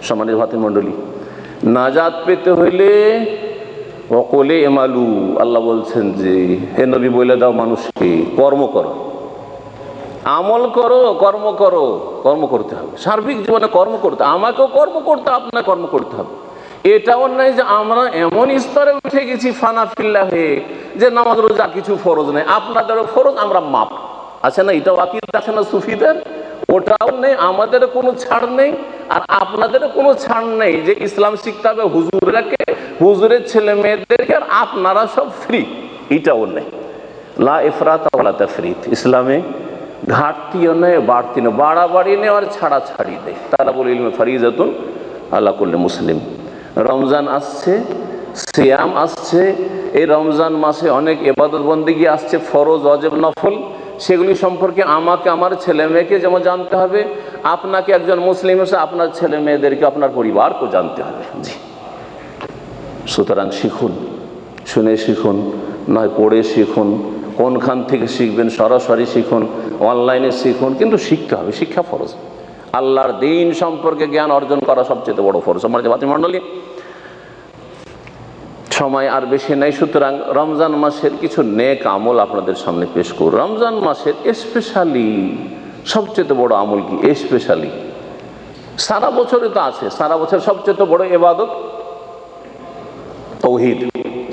সম্মানিত ভাতৃমণ্ডলী, নাজাত পেতে হইলে ওয়াকুল আমালু, আল্লাহ বলছেন যে হে নবী বলে দাও মানুষকে কর্ম করো, আমল করো, কর্ম করো। কর্ম করতে হবে, সার্বিক জীবনে কর্ম করতে, আমাকেও কর্ম করতে, আপনার কর্ম করতে হবে। এটাও নাই যে আমরা এমন স্তরে উঠে গেছি ফানা ফিল্লা হয়ে যে নামাজ রোজা কিছু ফরজ নেই, আপনাদেরও ফরজ, আমরা মাপ আছে না, এটাও আকীদা আছে না সুফিদের, ওটাও নেই, আমাদের কোনো ছাড় নেই আর আপনাদেরও কোনো ছাড় নেই যে ইসলাম শিখতে হবে হুজুরকে, হুজুরের ছেলে মেয়েদেরকে, আর আপনারা সব ফ্রি, এটাও নেই। লা ইফরাত ওয়ালা তাফরিত, ইসলামে ঘাটতিও নেই, বাড়তি নেই, বাড়াবাড়ি নেই আর ছাড়াছাড়ি নেই। তালাবুল ইলমি ফারিজাতুন আলা কুল্লি মুসলিম। রমজান আসছে, সিয়াম আসছে, এই রমজান মাসে অনেক ইবাদত বন্দেগী আসছে, ফরজ, ওয়াজিব, নফল, সেগুলি সম্পর্কে আমাকে, আমার ছেলে মেয়েকে যেমন জানতে হবে, আপনাকে একজন মুসলিম হিসেবে আপনার ছেলে মেয়েদেরকে, আপনার পরিবারকেও জানতে হবে। জি, সুতরাং শিখুন, শুনে শিখুন, নয় পড়ে শিখুন, কোনখান থেকে শিখবেন, সরাসরি শিখুন, অনলাইনে শিখুন, কিন্তু শিখতে হবে, শিক্ষা ফরজ। আল্লাহর দিন সম্পর্কে জ্ঞান অর্জন করা সবচেয়ে বড় ফরজ। আমার যে ভাতৃমণ্ডলী, সময় আর বেশি নেই, সুতরাং রমজান মাসের কিছু নেক আমল আপনাদের সামনে পেশ করব। রমজান মাসের স্পেশালি সবচেয়ে বড় আমল কি? স্পেশালি সারা বছরে তো আছে, সারা বছর সবচেয়ে বড় ইবাদত তাওহীদ।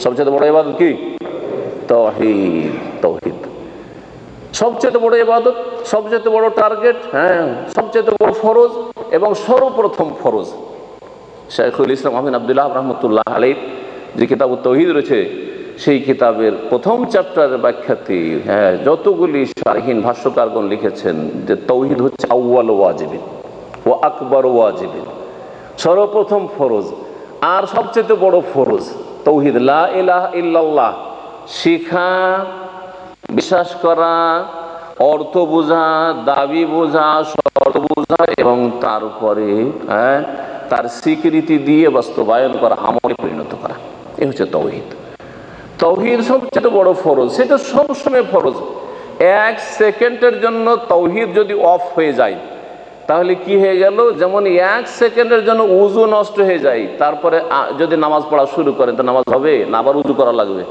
সবচেয়ে বড় ইবাদত কি? তাওহীদ। তাওহীদ সবচেয়ে বড় ইবাদত, সবচেয়ে বড় টার্গেট, হ্যাঁ, সবচেয়ে বড় ফরজ এবং সর্বপ্রথম ফরজ। শাইখুল ইসলাম আমিন আব্দুল্লাহ রহমতুল্লাহ আলাইহি যে কিতাব তাওহীদ রয়েছে, সেই কিতাবের প্রথম চ্যাপ্টারের ব্যাখ্যাতে যতগুলি শারহীন ভাষ্যকারগণ লিখেছেন যে তাওহীদ হচ্ছে আউয়াল ওয়াজিবিন ও আকবর ওয়াজিবিন, সর্বপ্রথম ফরজ আর সবচেয়ে বড় ফরজ তাওহীদ। লা ইলাহা ইল্লাল্লাহ শিখা, বিশ্বাস করা, অর্থ বোঝা, দাবি বোঝা, শর্ত বোঝা এবং তারপরে তার স্বীকৃতি দিয়ে বাস্তবায়ন করা, আমলে পরিণত করা, এই হচ্ছে তাওহীদ। তাওহীদ সবচেয়ে বড় ফরজ, সেটা সবসময় ফরজ। এক সেকেন্ডের জন্য তাওহীদ যদি অফ হয়ে যায় তাহলে কি হয়ে গেল? যেমন এক সেকেন্ডের জন্য উজু নষ্ট হয়ে যায়, তারপরে যদি নামাজ পড়া শুরু করেন তো নামাজ হবে না, আবার উজু করা লাগবে,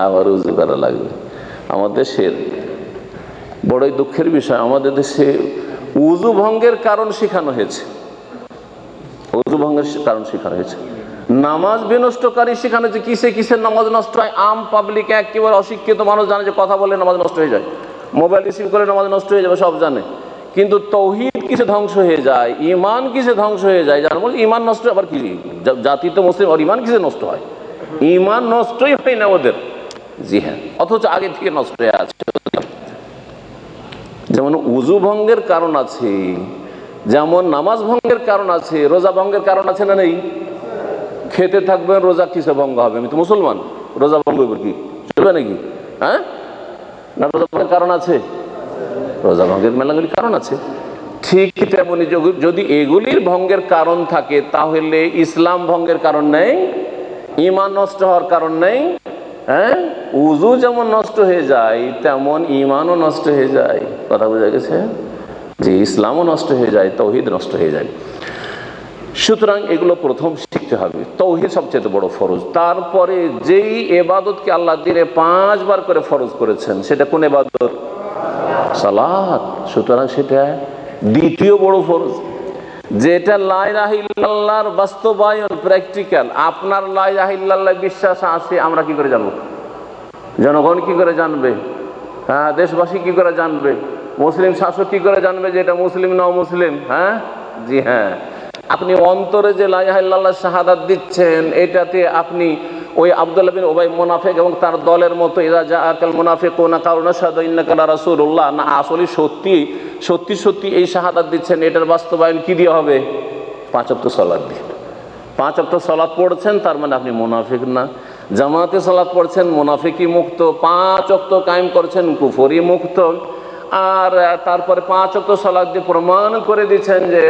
আবার উজু করা লাগবে। আমাদের দেশের বড়ই দুঃখের বিষয়, আমাদের দেশে উজু ভঙ্গের কারণ শেখানো হয়েছে, উজু ভঙ্গের কারণ শেখানো হয়েছে, নামাজ বিনষ্টকারী শেখানো হয়েছে। কিসে কিসের নামাজ নষ্ট হয়? আম পাবলিক, একেবারে অশিক্ষিত মানুষ জানে যে কথা বলে নামাজ নষ্ট হয়ে যায়, মোবাইল রিসিভ করে নামাজ নষ্ট হয়ে যাবে, সব জানে, কিন্তু তাওহীদ কিসে ধ্বংস হয়ে যায়, ঈমান কিসে ধ্বংস হয়ে যায়? যার বলে ঈমান নষ্ট, আবার কি জাতি তো মুসলিম, আর ঈমান কিসে নষ্ট হয়? ঈমান নষ্টই হয় না ওদের। জি হ্যাঁ, অথচ আগে থেকে নষ্ট হয়ে আছে। যেমন উজু ভঙ্গের কারণ আছে, যেমন নামাজ ভঙ্গের কারণ আছে, রোজা ভঙ্গের কারণ আছে না নেই? খেতে থাকবেন, রোজা কিসে ভঙ্গ হবে? আমি তো মুসলমান, রোজা ভঙ্গ হবে কি চলবে নাকি? হ্যাঁ, না রোজা ভঙ্গের কারণ আছে, রোজা ভঙ্গের মেলাগুলি কারণ আছে। ঠিক তেমনি যদি এগুলির ভঙ্গের কারণ থাকে তাহলে ইসলাম ভঙ্গের কারণ নেই, ঈমান নষ্ট হওয়ার কারণ নেই। হ্যাঁ, উজু যেমন নষ্ট হয়ে যায় তেমন ঈমানও নষ্ট হয়ে যায়। কথা বোঝা গেছে? যে ইসলামও নষ্ট হয়ে যায়, তাওহীদ নষ্ট হয়ে যায়। সুতরাং এগুলো প্রথম শিখতে হবে। তাওহীদ সবচেয়ে বড় ফরজ। তারপরে যেই ইবাদতকে আল্লাহ দিনে 5 বার করে ফরজ করেছেন, সেটা কোন ইবাদত? সালাত। সুতরাং সেটা দ্বিতীয় বড় ফরজ, যেটা লা ইলাহা ইল্লাল্লাহর বাস্তবায়ন, প্র্যাকটিক্যাল। আপনার লা ইলাহা ইল্লাল্লাহ বিশ্বাস আছে, আমরা কি করে জানবো? জনগণ কি করে জানবে? হ্যাঁ, দেশবাসী কি করে জানবে? মুসলিম শাসক কি করে জানবে যে এটা মুসলিম না অমুসলিম? হ্যাঁ, জি হ্যাঁ, আপনি অন্তরে যে লা ইলাহা ইল্লাল্লাহ শাহাদাত দিচ্ছেন, এটাতে আপনি ওই আব্দুল্লাহ বিন উবাই মুনাফিক এবং তার দলের মতো ইযা জাআকাল মুনাফিকুনা ক্বালু নাশহাদু ইন্নাকা লা রাসূলুল্লাহ, না আসলে সত্যি সত্যি সত্যি এই শাহাদাত দিচ্ছেন, এটার বাস্তবায়ন কি দিয়ে হবে? 5 ওয়াক্ত সালাত দিয়ে। 5 ওয়াক্ত সালাত পড়ছেন, তার মানে আপনি মুনাফিক না। জামাতে সালাত পড়ছেন, মুনাফিকি মুক্ত। 5 ওয়াক্ত কায়েম করছেন, কুফরি মুক্ত। আর তারপরে 5 ওয়াক্ত সালাত দিয়ে প্রমাণ করে দিচ্ছেন যে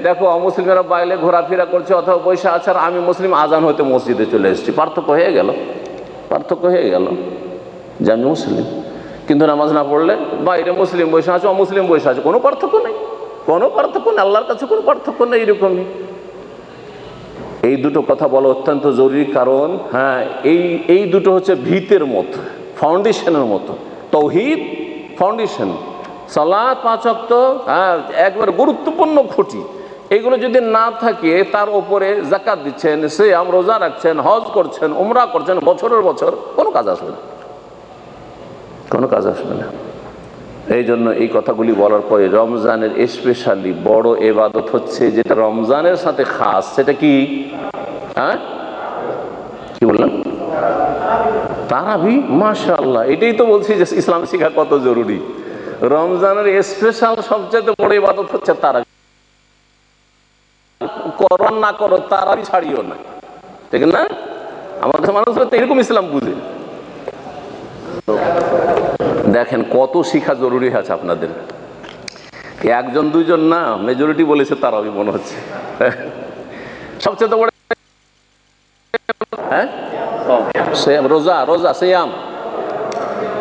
দেখো অমুসলিমেরা বাইরে ঘোরাফেরা করছে অথবা বসে আছে, আর আমি মুসলিম, আজান হতে মসজিদে চলে এসেছি। পার্থক্য হয়ে গেল, পার্থক্য হয়ে গেল যে আমি মুসলিম, কিন্তু নামাজ না পড়লে বাইরে মুসলিম বসে আছে, অমুসলিম বসে আছে, কোনো পার্থক্য নেই, কোনো পার্থক্য নেই, আল্লাহর কাছে কোনো পার্থক্য নেই। এরকমই এই দুটো কথা বলা অত্যন্ত জরুরি, কারণ হ্যাঁ এই দুটো হচ্ছে ভিতের মতো, ফাউন্ডেশনের মতো। তাওহীদ ফাউন্ডেশন, সালাত 5 ওয়াক্ত একবার গুরুত্বপূর্ণ খুঁটি। এগুলো যদি না থাকে, তার উপরে যাকাত দিচ্ছেন, সিয়াম রোজা রাখছেন, হজ করছেন, উমরা করছেন, বছরের বছর কোনো কাজ আসবে না, কোনো কাজ আসবে না। এই জন্য এই কথাগুলি বলার পরে রমজানের স্পেশালি বড় ইবাদত হচ্ছে যেটা রমজানের সাথে খাস, সেটা কি? কি বললাম? তারাবি। মাশাআল্লাহ, এটাই তো বলছি যে ইসলাম শিক্ষা কত জরুরি। রমজানের স্পেশাল সবচেয়ে বড় ইবাদত হচ্ছে তারাবি। করো না করো, তারাবি ছাড়িও না, ঠিক না? আমাদের মানুষ তো এরকম ইসলাম বুঝে। দেখেন কত শিক্ষা জরুরি আছে আপনাদের। একজন দুইজন না, মেজরিটি বলেছে তারাবি মনে হচ্ছে সবচেয়ে বড়। রোজা, রোজা সিয়াম,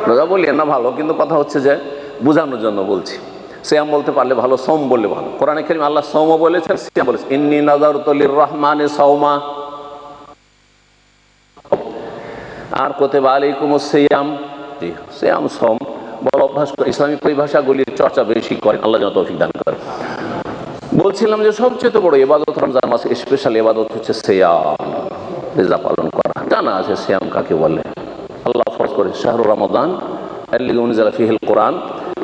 রোজা বলি না ভালো, কিন্তু কথা হচ্ছে যে বোঝানোর জন্য বলছি। সিয়াম বলতে পারলে ভালো, সওম বললে ভালো। কোরআনে কারীমে আল্লাহ সওম বলেছেন, সিয়াম বলেছেন। ইন্নী নাযারতু লির-রাহমানি সাওমা, আর কুতিবা আলাইকুমুস সিয়াম। সিয়াম সওম বড় অভ্যাস করে ইসলামী পরিভাষাগুলির চর্চা বেশি করেন, আল্লাহ যেন তৌফিক দান করেন। বলছিলাম যে সবচেয়ে বড় ইবাদত রমজান মাসে স্পেশাল ইবাদত হচ্ছে সিয়াম, রোজা পালন করা। জানা আছে সিয়াম কাকে বলে। আল্লাহ ফরজ করে শাহরু রমাদান আল্লাযী উনজিলা ফীহিল কুরআন।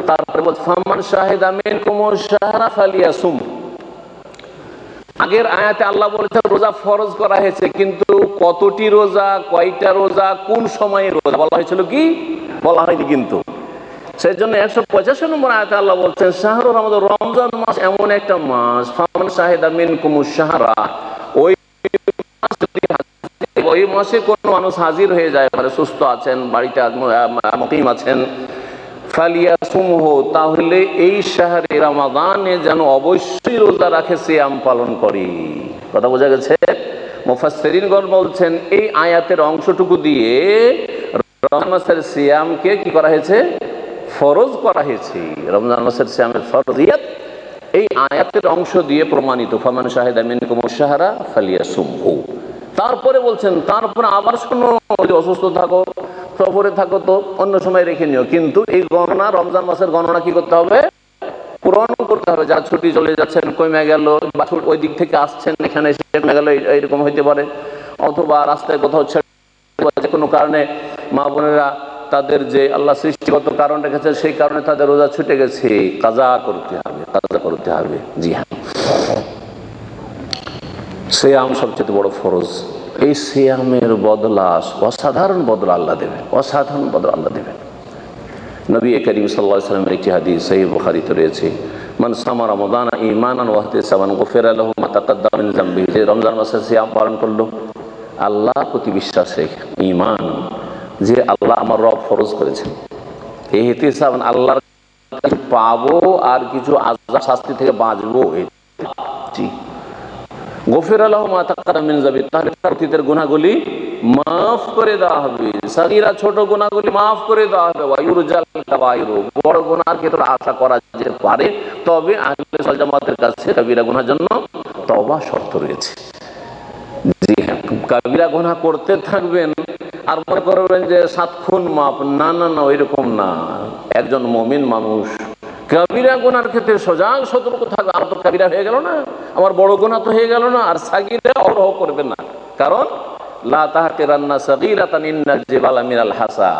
তারপরে বলছে ফামান শাহিদা মিনকুমুশ শাহরা ফালিয়াসুম। আগের আয়াতে আল্লাহ বলেছেন রোজা ফরজ করা হয়েছে, কিন্তু কতটি রোজা, কয়টা রোজা, কোন সময়ে রোজা বলা হয়েছিল কি বলা হয়নি। কিন্তু সেই জন্য 185 নম্বর আয়াতে আল্লাহ বলছেন শাহরু রমাদান, রমজান মাস এমন একটা মাস, ফামান শাহিদা মিনকুমুশ শাহরা, ওই মাসে কোন মানুষ হাজির হয়ে যায়, মানে সুস্থ আছেন, বাড়িতে মুকিম আছেন, ফালিয়াসুমহু, তাহলে এই শাহরে রমাদানে যেন অবশ্যই রোজা রাখে, সিয়াম পালন করে। কথা বোঝা গেছে? মুফাসসিরিনগণ বলছেন এই আয়াতের অংশটুকু দিয়ে রমজান মাসের সিয়ামকে কি করা হয়েছে? ফরজ করা হয়েছে। রমজান মাসের সিয়ামের ফরজিয়াত এই আয়াতের অংশ দিয়ে প্রমাণিত। ফামান শাহিদা মিনকুমুশ শাহরা ফালিয়াসুমহু। তারপরে বলছেন, তারপরে আবার শোনো, অসুস্থ থাকো, সফরে থাকো তো অন্য সময় রেখে নিও, কিন্তু এই গণনা, রমজান মাসের গণনা কি করতে হবে? পূরণ করতে হবে। যা ছুটি চলে যাচ্ছেন, কমে গেল, বা ওই দিক থেকে আসছেন, এখানে এসে কমে গেল, এইরকম হইতে পারে। অথবা রাস্তায় কোথাও ছেড়ে যে কোনো কারণে মা বোনেরা তাদের যে আল্লাহ সৃষ্টিগত কারণ রেখেছে, সেই কারণে তাদের রোজা ছুটে গেছে, কাজা করতে হবে, কাজা করতে হবে। জি হ্যাঁ, সিয়াম সবচেয়ে বড় ফরজ। এই সিয়ামের বদলা, অসাধারণ বদলা আল্লাহ দেবেন, অসাধারণ বদলা আল্লাহ দেবেন। নবী করিম সাল্লাল্লাহু আলাইহি ওয়াসাল্লামের একটি হাদিস সহিহ বুখারীতে রয়েছে, মান সামা রমাদান ঈমানান ওয়া ইহতিসাবান গুফিরা লাহু মা তাকাদ্দামা মিন যামবিহি। যে রমজান মাসে সিয়াম পালন করলো আল্লাহ প্রতি বিশ্বাস রেখে, ঈমান, যে আল্লাহ আমার রব ফরজ করেছেন, ইহতিসাবান আল্লাহর কিছু পাবো আর কিছু আযাব শাস্তি থেকে বাঁচবো, জি, গফিরা লাহু মা তাকাদ্দামা মিন যামবিহি, তাহলে অতীতের গুনাহগুলি মাফ করে দেওয়া হবে, সাগীরা ছোট গুনাহগুলি মাফ করে দেওয়া হবে, ওয়া ইউরজাল কাবাইরু, বড় গুনাহর ক্ষেত্রে আশা করা যেতে পারে, তবে আহলে সুন্নাত জামাতের কাছে কবিরা গুনাহের জন্য তওবা শর্ত রয়েছে। জি হ্যাঁ, কবিরা গুনাহ করতে থাকবেন আর মনে করবেন যে 7 খুন মাফ, না না না, ওইরকম না। একজন মুমিন মানুষ কবিরা গুনার ক্ষেত্রে সজাগ সতর্ক থাকবে। আমার তো কবিরা হয়ে গেল না, আমার বড় গুনাহ তো হয়ে গেল না, আর সাগীরা অবরহ করবেন না। কারণ লা তাহকিরান্না সাগীরাতান ইন্নাল জিবালা মিনাল হাসা,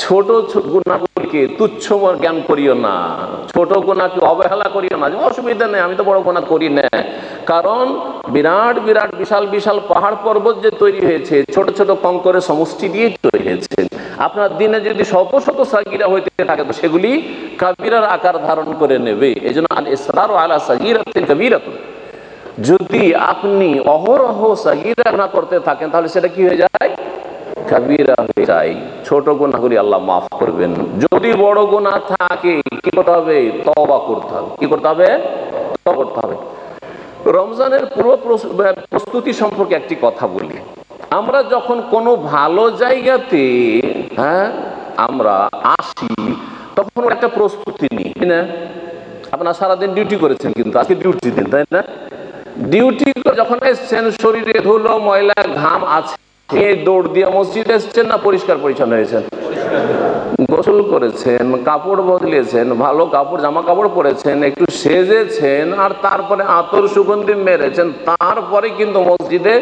ছোট গুনাহগুলিকে তুচ্ছ জ্ঞান করিও না, ছোট গুনাহকে অবহেলা করিও না, অসুবিধা নেই, আমি তো বড় গুনাহ করি না। কারণ বিরাট বিরাট বিশাল বিশাল পাহাড় পর্বত যে তৈরি হয়েছে ছোট ছোট কঙ্করের সমষ্টি দিয়ে তৈরি হয়েছে। আপনার দিনে যদি শত শত সাগীরা হইতে থাকে, তো সেগুলি কাবিরার আকার ধারণ করে নেবে। এই জন্য আল ইসরারু আলা সাগীরাতিন কাবীরাতুন, যদি আপনি অহরহ সাগীরা গুনাহ করতে থাকেন, তাহলে সেটা কি হয়ে যায়? কাবীরা হয়ে যায়। ছোট গুনাহগুলি আল্লাহ মাফ করবেন। যদি বড় গুনাহ থাকে, কি করতে হবে? তওবা করতে হবে। কি করতে হবে? তওবা করতে হবে। রমজানের পূর্ব প্রস্তুতি সম্পর্কে একটি কথা বলি। আমরা যখন কোনো ভালো জায়গাতে আমরা আসি, তখন একটা প্রস্তুতি নিই না। আপনারা সারাদিন ডিউটি করেছেন, কিন্তু আজকে ডিউটি দিন, তাই না? ডিউটি যখন এসছেন, শরীরে ধুলো ময়লা ঘাম আছে, দৌড় দিয়ে মসজিদে এসছেন না পরিষ্কার পরিচ্ছন্ন হয়েছেন? গোসল করেছেন, কাপড় বদলেছেন, ভালো কাপড় জামা কাপড় পরেছেন, একটু সেজেছেন, আর তারপরে আতর সুগন্ধি মেরেছেন, তারপরে কিন্তু মসজিদে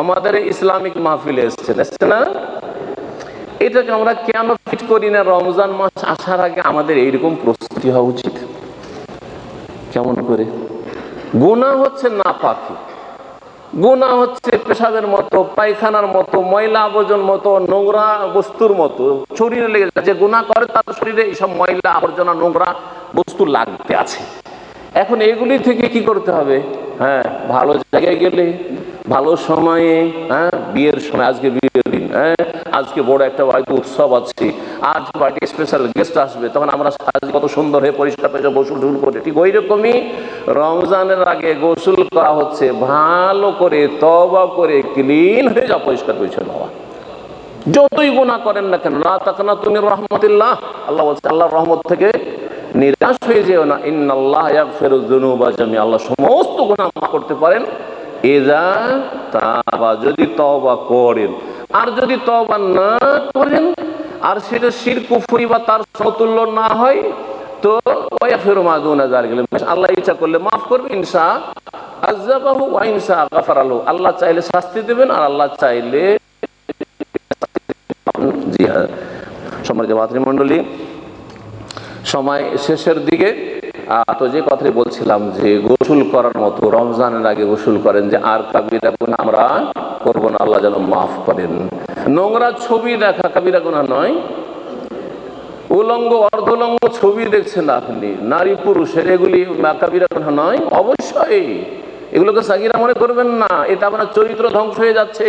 আমাদের ইসলামিক মাহফিলে এসছেন না? এটাকে আমরা কেন ফিট করি না? রমজান মাস আসার আগে আমাদের এইরকম প্রস্তুতি হওয়া উচিত। কেমন করে? গুনাহ হচ্ছে নাপাকি, গুনাহ হচ্ছে পেশাবের মতো, পায়খানার মতো, ময়লা আবর্জনার মতো, নোংরা বস্তুর মতো শরীরে লেগে যায়। যে গুনাহ করে তার শরীরে এইসব ময়লা আবর্জনা নোংরা বস্তু লাগতে আছে। এখন এগুলি থেকে কি করতে হবে? হ্যাঁ, ভালো জায়গায় গেলে, ভালো সময়ে, হ্যাঁ, বিয়ের সময়, আজকে বিয়ের দিন, হ্যাঁ, আজকে বড় একটা বাড়িতে উৎসব আছে, আজ বাড়িতে স্পেশাল গেস্ট আসবে, তখন আমরা আজ কত সুন্দর হয়ে পরিষ্কার পেশা গোসল ঢুল করে, ঠিক ওই রকমই রমজানের আগে গোসল করা হচ্ছে ভালো করে, তওবা করে, ক্লিন হয়ে যাওয়া, পরিষ্কার পরিচ্ছন্ন হওয়া। যতই গুনাহ করেন না কেন, লা তাকনাতু মির রাহমাতিল্লাহ, আল্লাহ বলছে আল্লাহর রহমত থেকে নিরাশ হয়ে যেও না। ইন্নাল্লাহ ইয়াগফিরুয যুনুবা জামিআ, আল্লাহ সমস্ত গুনাহ মাফ করতে পারেন ইযা তাবা, যদি তওবা করেন। আর যদি তওবা না করেন, আর সেটা শিরক কুফরি বা তার সমতুল্য না হয়, তো ওয়াগফিরু মা দুনা যালিকা, আল্লাহ ইচ্ছা করলে মাফ করবে, ইনশা আযাবাহু ওয়া ইনশা গাফারা লাহু, আল্লাহ চাইলে শাস্তি দেবেন, আর আল্লাহ চাইলে। জি হ্যাঁ, সম্মানিত ভাতৃমণ্ডলী, সময় শেষের দিকে। তো যে কথাটি বলছিলাম যে গোসল করার মতো, রমজানের আগে গোসল করেন, যে আর কাবিরা গুনাহ আমরা করবো না, আল্লাহ যেন মাফ করেন। নোংরা ছবি দেখা কাবিরা গুনাহ নয়। উলঙ্গ অর্ধলঙ্গ ছবি দেখছেন আপনি, নারী পুরুষের, এগুলি কাবিরা গুনাহ নয়। অবশ্যই এগুলোকে সাগীরা মনে করবেন না। এটা আপনার চরিত্র ধ্বংস হয়ে যাচ্ছে,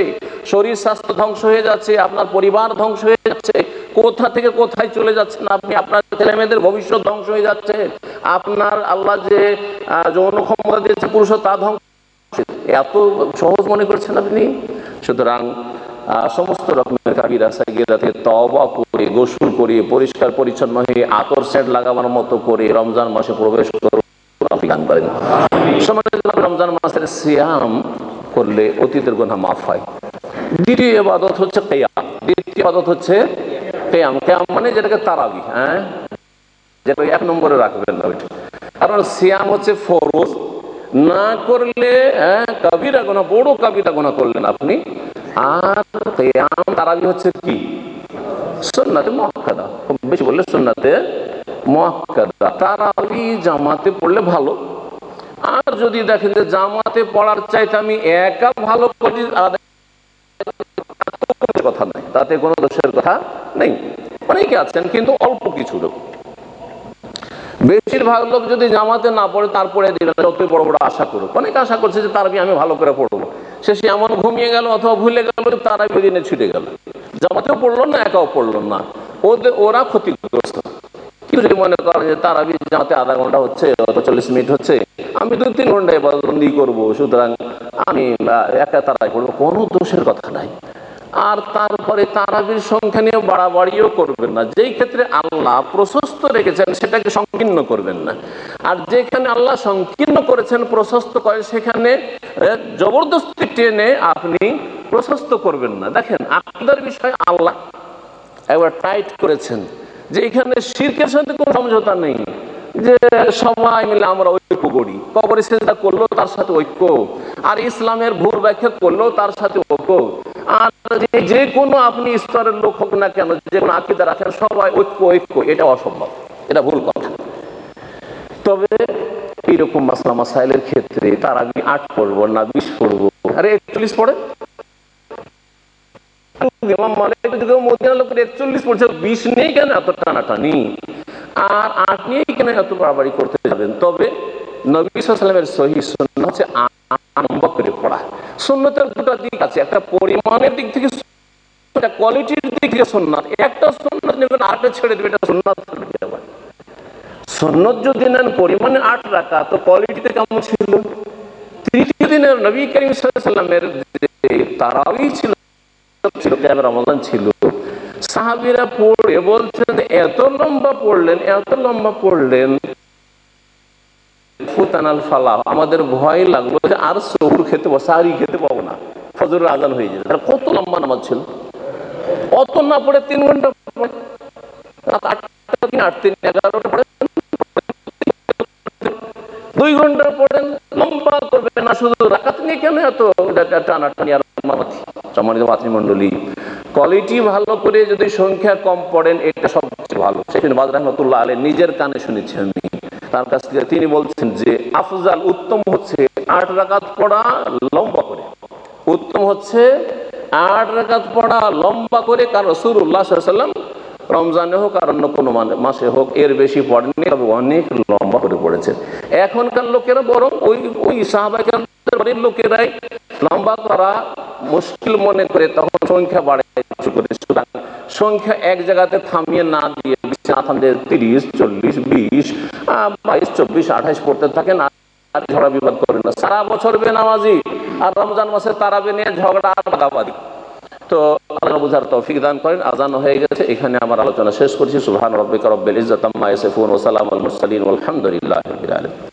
শরীর স্বাস্থ্য ধ্বংস হয়ে যাচ্ছে, আপনার পরিবার ধ্বংস হয়ে যাচ্ছে, কোথা থেকে কোথায় চলে যাচ্ছেন আপনি, আপনার ছেলে মেয়েদের ভবিষ্যৎ ধ্বংস হয়ে যাচ্ছে, আপনার আল্লাহ যে যৌন ক্ষমতা দিয়েছে পুরুষ, তা ধ্বংস। এত সহজ মনে করছেন আপনি? সুতরাং সমস্ত রকমের কাবিরা সাগীরা থেকে তওবা করে, গোসল করে, পরিষ্কার পরিচ্ছন্ন হয়ে, আতর সেন্ট লাগাবার মতো করে রমজান মাসে প্রবেশ করুন, গান করেন। রমজান মাসের সিয়াম করলে অতীতের গুনাহ মাফ হয়। দ্বিতীয় ইবাদত হচ্ছে কিয়াম। দ্বিতীয় ইবাদত হচ্ছে কিয়াম। কিয়াম মানে যেটাকে তারাবি, হ্যাঁ, যেটা এক নম্বরে রাখবেন না ওইটা। কারণ সিয়াম হচ্ছে ফরজ, না করলে কাবিরা গুনাহ, বড় কাবিরা গুনাহ করলেন আপনি। আর কিয়াম তারাবি হচ্ছে কি? সুন্নাতে মুআক্কাদা, খুব বেশি বললে সুন্নাতে মুআক্কাদা। তারাবি জামাতে পড়লে ভালো। আর যদি দেখেন যে জামাতে পড়ার চাইতে আমি একা ভালো করি, কথা নাই, তাতে কোনো দোষের কথা নেই। অনেকে আছেন কিন্তু অল্প কিছু লোক, বেশিরভাগ লোক যদি জামাতে না পড়ে, তারপরে যতই বড় বড় আশা করুক। অনেকে আশা করছে যে তারাবি আমি ভালো করে পড়বো, শেষে এমন ঘুমিয়ে গেল অথবা ভুলে গেল, তারাবি দিনে ছুটে গেল, জামাতেও পড়লো না, একাও পড়লো না, ওরা ক্ষতিগ্রস্ত। কিন্তু যদি মনে করেন যে তারাবি জামাতে আধা ঘন্টা হচ্ছে, 40 মিনিট হচ্ছে, আমি 2-3 ঘন্টা ইবাদতবন্দি করবো, সুতরাং আমি একা তারাবি পড়বো, কোনো দোষের কথা নাই। আর তারপরে তারাবির সংখ্যা নিয়ে বাড়াবাড়িও করবেন না। যেই ক্ষেত্রে আল্লাহ প্রশস্ত রেখেছেন সেটাকে সংকীর্ণ করবেন না, আর যেখানে আল্লাহ সংকীর্ণ করেছেন, প্রশস্ত করেন, সেখানে জবরদস্তি টেনে আপনি প্রশস্ত করবেন না। দেখেন, আকীদার বিষয়ে আল্লাহ একবার টাইট করেছেন, যে এখানে শিরকের সাথে কোনো সমঝোতা নেই, যে সবাই মিলে আমরা ঐক্য করি, কবরে সিজদা করলেও তার সাথে ঐক্য, আর ইসলামের ভুল ব্যাখ্যা করলেও তার সাথে ঐক্য, আর যে কোনো আপনি স্তরের লোক হোক না কেন, যে কোনো আকীদা রাখেন, সবাই ঐক্য, এটা অসম্ভব, এটা ভুল কথা। তবে এইরকম মাসলা মাসাইলের ক্ষেত্রে তারাবি 8 পড়বো না 20 পড়বো, আরে 41 পড়ে। ইমাম মালিক যুগে মদিনার লোকের 41 পড়ছে, 20 নেই কেন এত টানাটানি, আর 8 নিয়েই কেন এত বাড়াবাড়ি করতে যাবেন? তবে নবী সাল্লাল্লাহু আলাইহি ওয়াসাল্লামের সহিহ সুন্নাহ হচ্ছে আরম্ভ করে পড়া। সুন্নতের দুটো দিক আছে, একটা পরিমাণের দিক থেকে, একটা কোয়ালিটির দিক থেকে সুন্নাত। একটা সুন্নাত নেবেন, আরেকটা ছেড়ে দেবেন, এটা সুন্নাত হয়ে যাবে। সুন্নাত যদি নেন পরিমাণে 8 রাকাত, তো কোয়ালিটিতে কেমন ছিল? তৃতীয় দিনের নবী করিম সাল্লাল্লাহু আলাইহি ওয়াসাল্লামের তারাবি ছিল, রমাদান ছিল, সাহাবীরা পড়ে বলছেন এত লম্বা পড়লেন, তানাল ফালাহ, আমাদের ভয় লাগলো যে আর সহুর খেতে পাবো, সাহারি খেতে পাবো না, ফজরের আজান হয়ে যাবে। কত লম্বা নামাজ ছিল, অত না পড়ে 3 ঘন্টা পড়ে, রাত 8টা দিন 8 3 11টা পড়ে 2 ঘন্টা পড়েন, লম্বা করবে না। শুধু রাকাত নিয়ে কেন এত টানাটানি আর মামাতি? সম্মানিত মাতৃমণ্ডলী, কোয়ালিটি ভালো করে যদি সংখ্যা কম পড়েন এটা সবচেয়ে ভালো। সেখানে বাদ রহমতুল্লাহ আলাইহি নিজের কানে শুনেছি আমি তার কাছ থেকে, তিনি বলছেন যে আফজাল উত্তম হচ্ছে 8 রাকাত পড়া লম্বা করে, উত্তম হচ্ছে 8 রাকাত পড়া লম্বা করে। কারণ রাসূলুল্লাহ সাল্লাল্লাহু আলাইহি ওয়াসাল্লাম রমজানে হোক আর অন্য কোনো মাসে হোক এর বেশি পড়েননি, তবে অনেক লম্বা করে পড়েছেন। এখনকার লোকেরা বরং ওই সাহাবায়ে কেরামের লোকেরাই লম্বা করা মুশকিল মনে করে তখন সংখ্যা বাড়ায় করে, সংখ্যা এক জায়গাতে থামিয়ে না দিয়ে 30 40 20 22 24 28 পড়তে থাকেন আর ঝগড়া বিবাদ করেন না। সারা বছর বেনামাজি আর রমজান মাসে তারাবি নিয়ে ঝগড়া আর বাগাবাদি। তো আল্লাহ বুঝার তৌফিক দান করেন। আজান হয়ে গেছে, এখানে আমার আলোচনা শেষ করছি। সুবহান রাব্বিকা রব্বিল ইজ্জাতি আম্মা ইয়াসিফুন ওয়া সালামুল মুরসালিন ওয়াল হামদুলিল্লাহি রাব্বিল আলামিন।